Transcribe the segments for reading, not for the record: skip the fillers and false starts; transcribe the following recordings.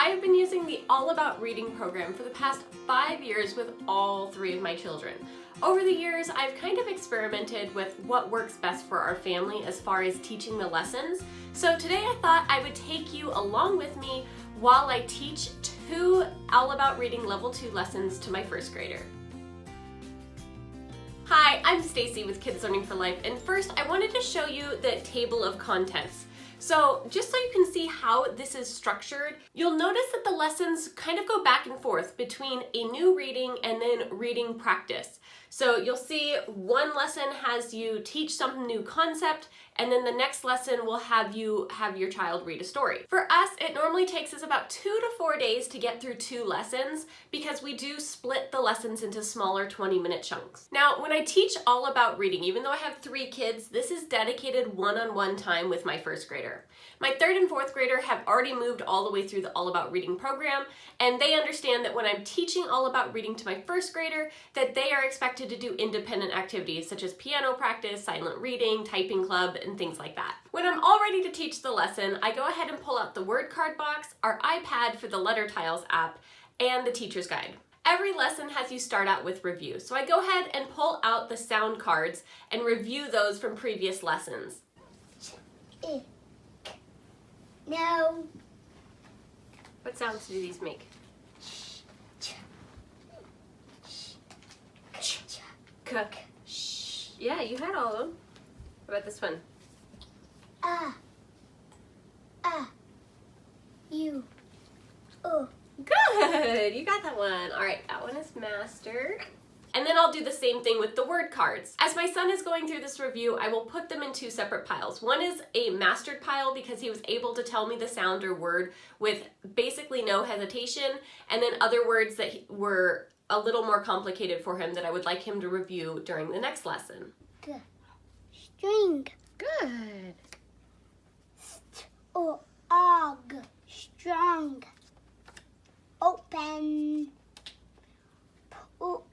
I've been using the All About Reading program for the past 5 years with all 3 of my children. Over the years, I've kind of experimented with what works best for our family as far as teaching the lessons. So today I thought I would take you along with me while I teach 2 All About Reading Level 2 lessons to my first grader. Hi, I'm Stacey with Kids Learning for Life, and first I wanted to show you the table of contents. So just so you can see how this is structured, you'll notice that the lessons kind of go back and forth between a new reading and then reading practice. So you'll see one lesson has you teach some new concept, and then the next lesson will have you have your child read a story. For us, it normally takes us about 2 to 4 days to get through 2 lessons because we do split the lessons into smaller 20-minute chunks. Now, when I teach All About Reading, even though I have 3 kids, this is dedicated one-on-one time with my first grader. My 3rd and 4th grader have already moved all the way through the All About Reading program, and they understand that when I'm teaching All About Reading to my first grader, that they are expected to do independent activities such as piano practice, silent reading, typing club, and things like that. When I'm all ready to teach the lesson, I go ahead and pull out the word card box, our iPad for the Letter Tiles app, and the teacher's guide. Every lesson has you start out with review, so I go ahead and pull out the sound cards and review those from previous lessons. No. What sounds do these make? Cook. Yeah, you had all of them. What about this one? You. Good, you got that one. All right, that one is master. And then I'll do the same thing with the word cards. As my son is going through this review, I will put them in 2 separate piles. One is a mastered pile because he was able to tell me the sound or word with basically no hesitation, and then other words that were a little more complicated for him that I would like him to review during the next lesson. Good. String. Good. Og. Strong. Open. Poet.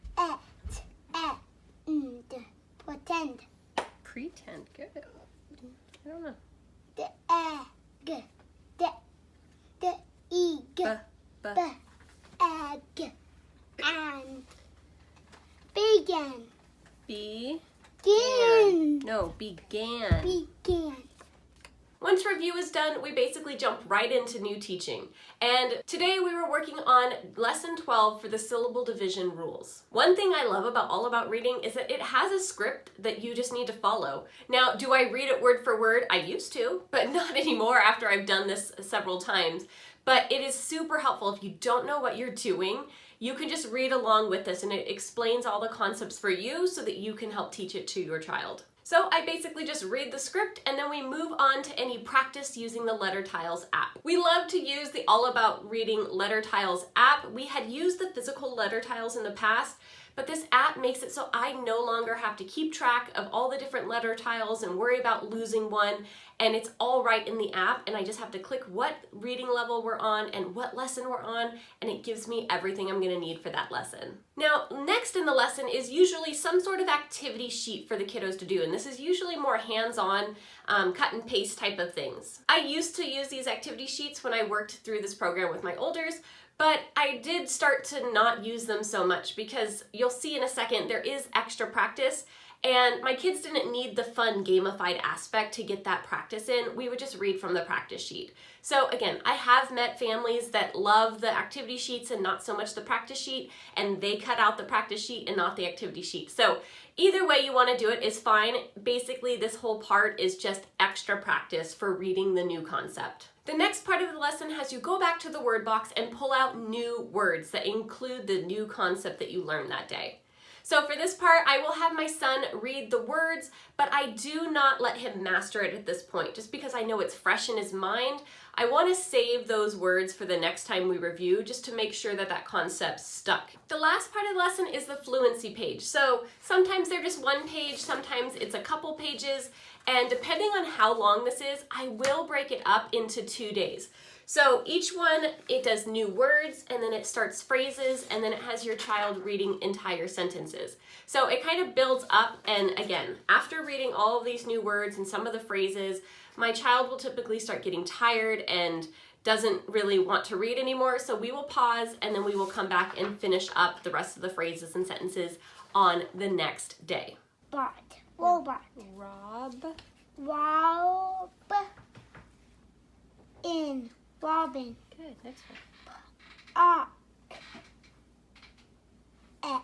And. Pretend. Pretend, good. I don't know. The egg. The egg. Egg. And. Begin. Began. No, began. Began. Once review is done, we basically jump right into new teaching. And today we were working on lesson 12 for the syllable division rules. One thing I love about All About Reading is that it has a script that you just need to follow. Now, do I read it word for word? I used to, but not anymore after I've done this several times. But it is super helpful if you don't know what you're doing. You can just read along with this, and it explains all the concepts for you so that you can help teach it to your child. So I basically just read the script, and then we move on to any practice using the Letter Tiles app. We love to use the All About Reading Letter Tiles app. We had used the physical letter tiles in the past, but this app makes it so I no longer have to keep track of all the different letter tiles and worry about losing one, and it's all right in the app, and I just have to click what reading level we're on and what lesson we're on, and it gives me everything I'm gonna need for that lesson. Now, next in the lesson is usually some sort of activity sheet for the kiddos to do, and this is usually more hands-on, cut and paste type of things. I used to use these activity sheets when I worked through this program with my olders, but I did start to not use them so much because you'll see in a second there is extra practice, and my kids didn't need the fun gamified aspect to get that practice in. We would just read from the practice sheet. So again, I have met families that love the activity sheets and not so much the practice sheet, and they cut out the practice sheet and not the activity sheet. So either way you want to do it is fine. Basically, this whole part is just extra practice for reading the new concept. The next part of the lesson has you go back to the word box and pull out new words that include the new concept that you learned that day. So for this part, I will have my son read the words, but I do not let him master it at this point, just because I know it's fresh in his mind. I want to save those words for the next time we review, just to make sure that that concept's stuck. The last part of the lesson is the fluency page. So sometimes they're just 1 page, sometimes it's a couple pages, and depending on how long this is, I will break it up into 2 days. So each one, it does new words, and then it starts phrases, and then it has your child reading entire sentences. So it kind of builds up, and again, after reading all of these new words and some of the phrases, my child will typically start getting tired and doesn't really want to read anymore, so we will pause and then we will come back and finish up the rest of the phrases and sentences on the next day. Bot. Robot. Rob. Rob. In. Robin. Good, next one. Ark. At.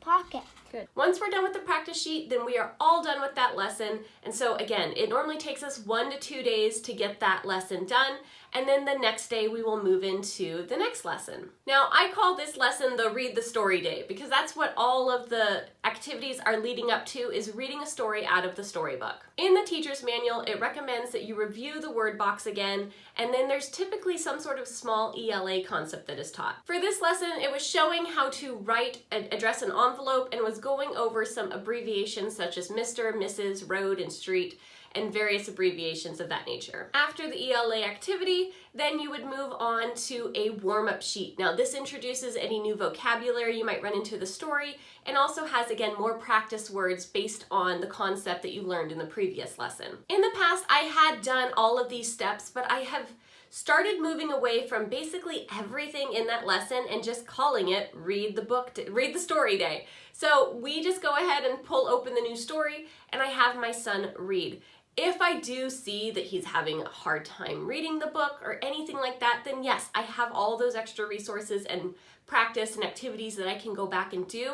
Pocket. Good. Once we're done with the practice sheet, then we are all done with that lesson. And so again, it normally takes us 1 to 2 days to get that lesson done. And then the next day we will move into the next lesson. Now, I call this lesson the Read the Story Day because that's what all of the activities are leading up to, is reading a story out of the storybook. In the teacher's manual, it recommends that you review the word box again, and then there's typically some sort of small ELA concept that is taught. For this lesson, it was showing how to write, address an envelope, and was going over some abbreviations such as Mr., Mrs., road, and street, and various abbreviations of that nature. After the ELA activity, then you would move on to a warm-up sheet. Now, this introduces any new vocabulary you might run into the story, and also has, again, more practice words based on the concept that you learned in the previous lesson. In the past, I had done all of these steps, but I have started moving away from basically everything in that lesson and just calling it Read the Story Day. So we just go ahead and pull open the new story, and I have my son read. If I do see that he's having a hard time reading the book or anything like that, then yes, I have all those extra resources and practice and activities that I can go back and do.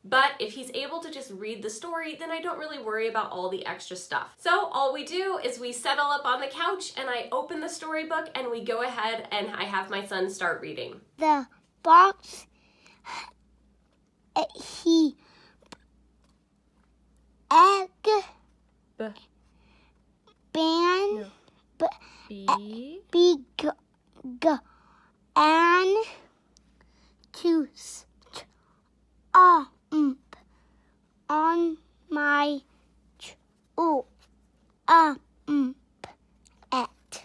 But if he's able to just read the story, then I don't really worry about all the extra stuff. So all we do is we settle up on the couch and I open the storybook and we go ahead and I have my son start reading. The box. He. Egg. B. Ban. No. B. Big. And. To. On my. At.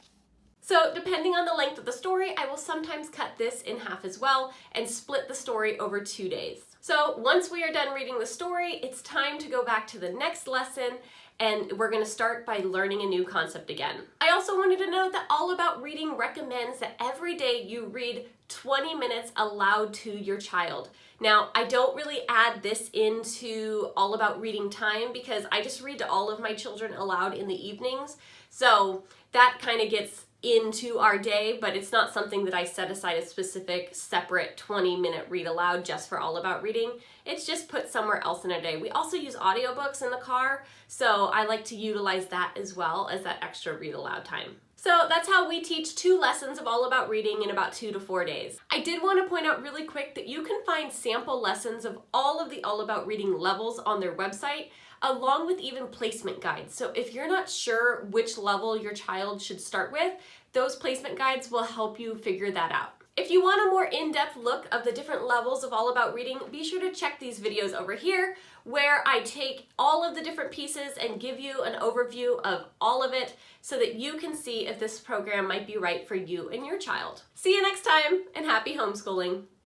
So depending on the length of the story, I will sometimes cut this in half as well and split the story over 2 days. So once we are done reading the story, it's time to go back to the next lesson, and we're going to start by learning a new concept again. I also wanted to note that All About Reading recommends that every day you read 20 minutes aloud to your child. Now, I don't really add this into All About Reading time because I just read to all of my children aloud in the evenings. So that kind of gets into our day, but it's not something that I set aside a specific separate 20-minute read aloud just for All About Reading. It's just put somewhere else in a day. We also use audiobooks in the car, so I like to utilize that as well as that extra read aloud time. So that's how we teach 2 lessons of All About Reading in about 2 to 4 days. I did want to point out really quick that you can find sample lessons of all of the All About Reading levels on their website, along with even placement guides. So if you're not sure which level your child should start with, those placement guides will help you figure that out. If you want a more in-depth look of the different levels of All About Reading, be sure to check these videos over here where I take all of the different pieces and give you an overview of all of it so that you can see if this program might be right for you and your child. See you next time, and happy homeschooling!